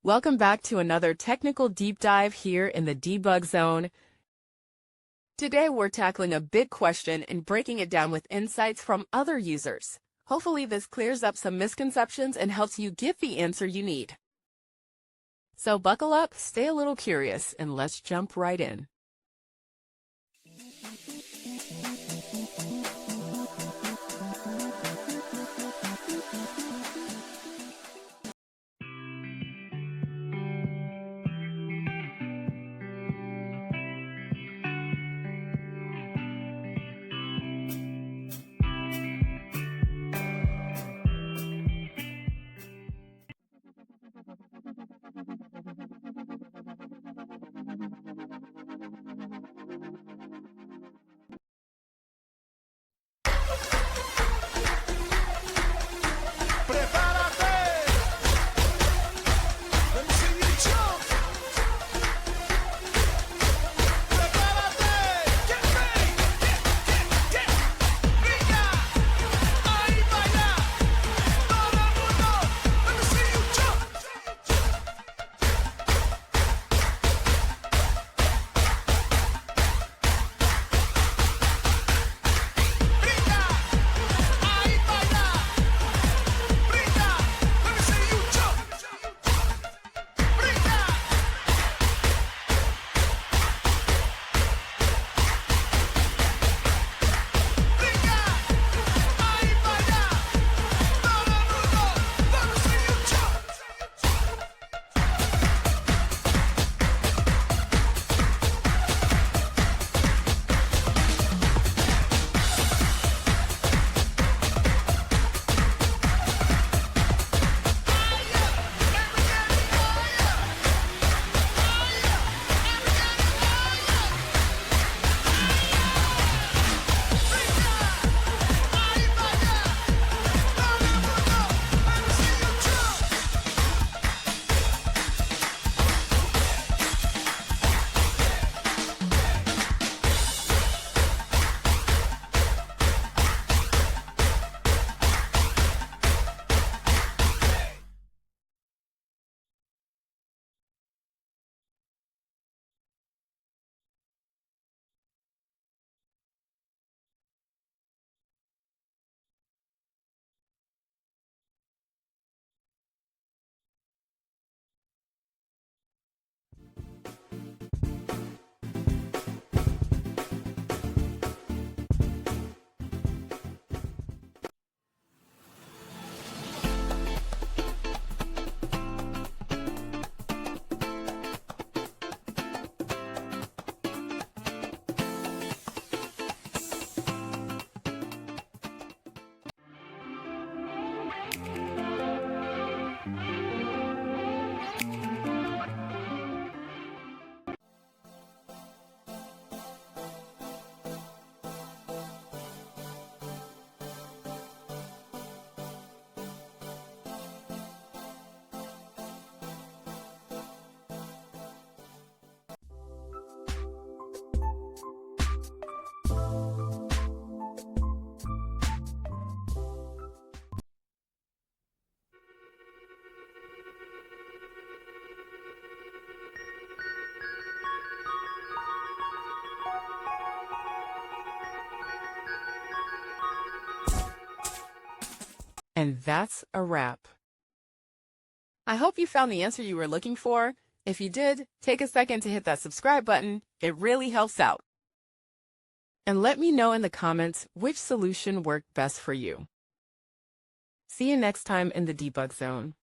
Welcome back to another technical deep dive here in the debug zone. Today we're tackling a big question and breaking it down with insights from other users. Hopefully this clears up some misconceptions and helps you get the answer you need. So buckle up, stay a little curious, and let's jump right in. And that's a wrap. I hope you found the answer you were looking for. If you did, take a second to hit that subscribe button. It really helps out. And let me know in the comments which solution worked best for you. See you next time in the debug zone.